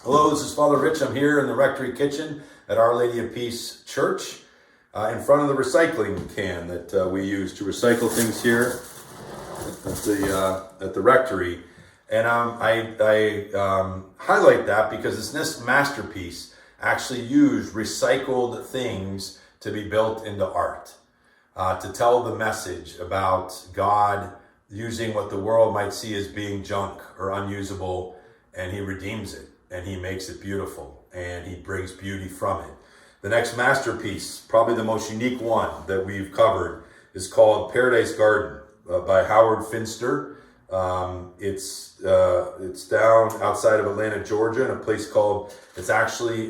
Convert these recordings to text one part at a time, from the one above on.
Hello, this is Father Rich. I'm here in the Rectory kitchen at Our Lady of Peace Church in front of the recycling can that we use to recycle things here at the Rectory. And I highlight that because this masterpiece actually used recycled things to be built into art, to tell the message about God using what the world might see as being junk or unusable, and he redeems it. And he makes it beautiful, and he brings beauty from it. The next masterpiece, probably the most unique one that we've covered, is called Paradise Garden by Howard Finster. It's down outside of Atlanta, Georgia, in a place called, it's actually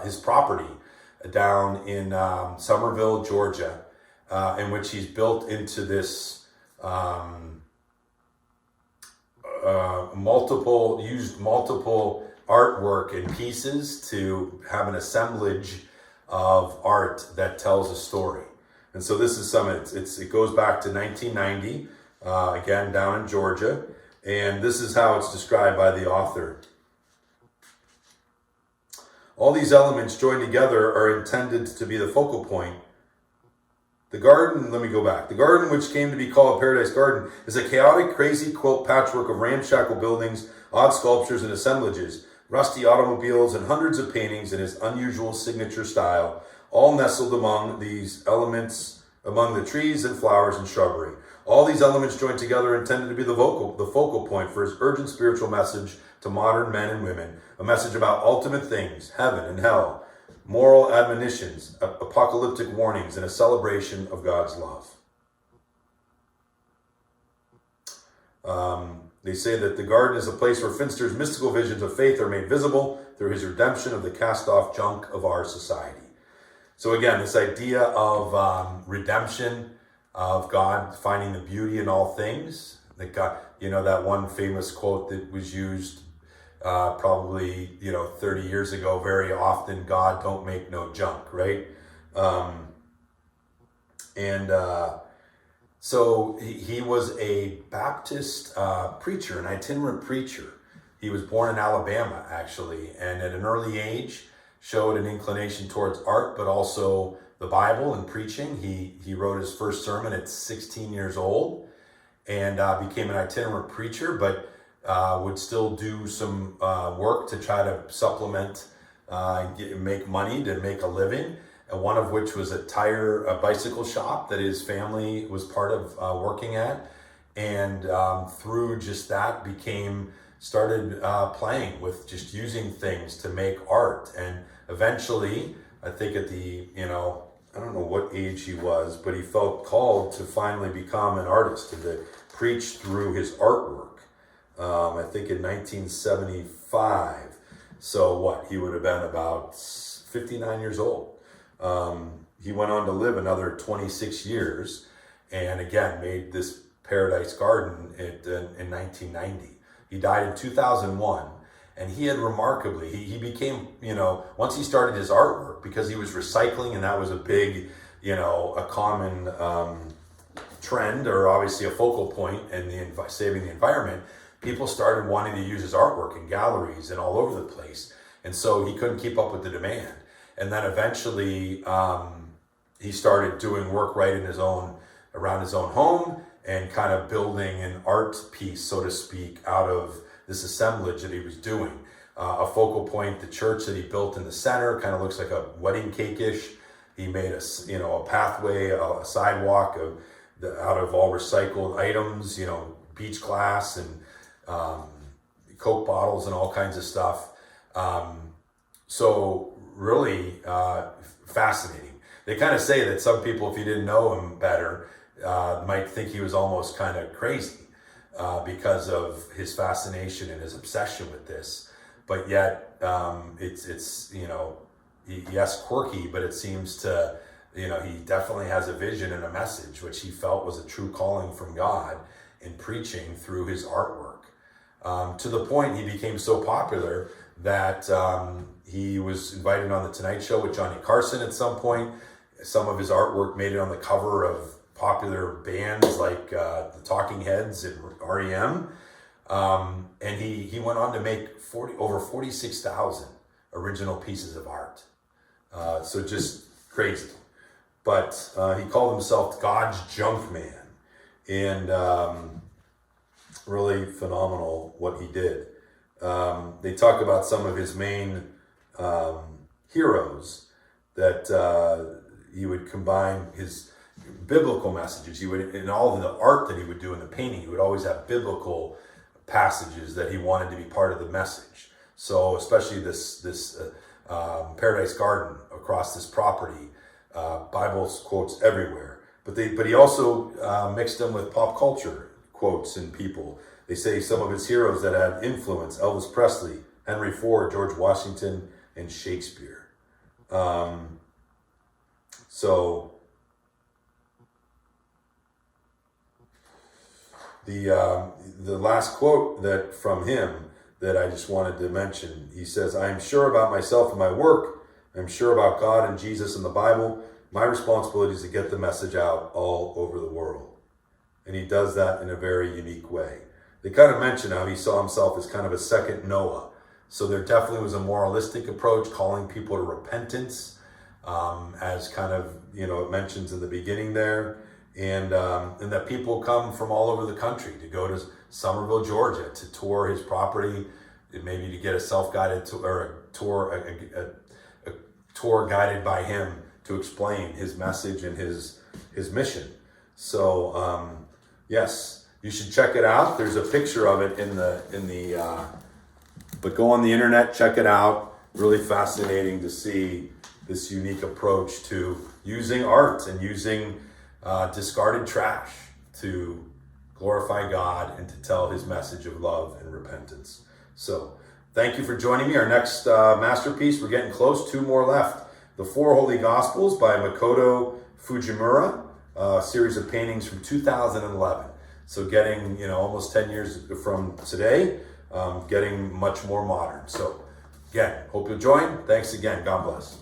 his property down in Somerville, Georgia, in which he's built into this multiple artwork and pieces to have an assemblage of art that tells a story. And so this is it goes back to 1990, again, down in Georgia. And this is how it's described by the author. All these elements joined together are intended to be the focal point. The garden, let me go back. The garden, which came to be called Paradise Garden, is a chaotic, crazy quilt patchwork of ramshackle buildings, odd sculptures and assemblages, rusty automobiles, and hundreds of paintings in his unusual signature style, all nestled among these elements, among the trees and flowers and shrubbery. All these elements joined together intended to be the focal point for his urgent spiritual message to modern men and women, a message about ultimate things, heaven and hell, moral admonitions, apocalyptic warnings, and a celebration of God's love. They say that the garden is a place where Finster's mystical visions of faith are made visible through his redemption of the cast-off junk of our society. So again, this idea of redemption, of God finding the beauty in all things. That God, that one famous quote that was used probably 30 years ago, very often, God don't make no junk, right? So he was a Baptist preacher, an itinerant preacher. He was born in Alabama, actually, and at an early age showed an inclination towards art, but also the Bible and preaching. He wrote his first sermon at 16 years old and became an itinerant preacher, but would still do some work to try to supplement, make money to make a living. And one of which was a bicycle shop that his family was part of working at. And through just that started playing with just using things to make art. And eventually, I think at I don't know what age he was, but he felt called to finally become an artist and to preach through his artwork. I think in 1975. So he would have been about 59 years old. He went on to live another 26 years and again made this Paradise Garden in 1990. He died in 2001, and he had remarkably, he became, once he started his artwork, because he was recycling, and that was a big, a common trend, or obviously a focal point in saving the environment, people started wanting to use his artwork in galleries and all over the place. And so he couldn't keep up with the demand. And then eventually he started doing work around his own home and kind of building an art piece, so to speak, out of this assemblage that he was doing. A focal point, the church that he built in the center, kind of looks like a wedding cake-ish. He made a pathway, a sidewalk out of all recycled items, beach glass and Coke bottles and all kinds of stuff. So really fascinating. They kind of say that some people, if you didn't know him better, might think he was almost kind of crazy because of his fascination and his obsession with this. But yet, it's yes, quirky, but it seems to, he definitely has a vision and a message, which he felt was a true calling from God in preaching through his artwork. To the point he became so popular that he was invited on the Tonight Show with Johnny Carson at some point. Some of his artwork made it on the cover of popular bands like the Talking Heads and REM. And he went on to make over 46,000 original pieces of art. So just crazy. But he called himself God's junk man. And really phenomenal what he did. They talk about some of his main heroes that he would combine his biblical messages. He would, in all of the art that he would do in the painting, he would always have biblical passages that he wanted to be part of the message. So especially this Paradise Garden across this property, Bible quotes everywhere. But he also mixed them with pop culture quotes and people. They say some of his heroes that had influence: Elvis Presley, Henry Ford, George Washington, and Shakespeare. So the last quote that from him that I just wanted to mention, he says, "I am sure about myself and my work. I'm sure about God and Jesus and the Bible. My responsibility is to get the message out all over the world." And he does that in a very unique way. They kind of mention how he saw himself as kind of a second Noah. So there definitely was a moralistic approach, calling people to repentance, as kind of, it mentions in the beginning there. And that people come from all over the country to go to Somerville, Georgia, to tour his property, maybe to get a self-guided tour, or a tour guided by him to explain his message and his mission. So yes, you should check it out. There's a picture of it but go on the internet, check it out. Really fascinating to see this unique approach to using art and using discarded trash to glorify God and to tell his message of love and repentance. So thank you for joining me. Our next masterpiece, we're getting close, 2 more left. The Four Holy Gospels by Makoto Fujimura, a series of paintings from 2011. So getting, almost 10 years from today, getting much more modern. So again, hope you'll join. Thanks again. God bless.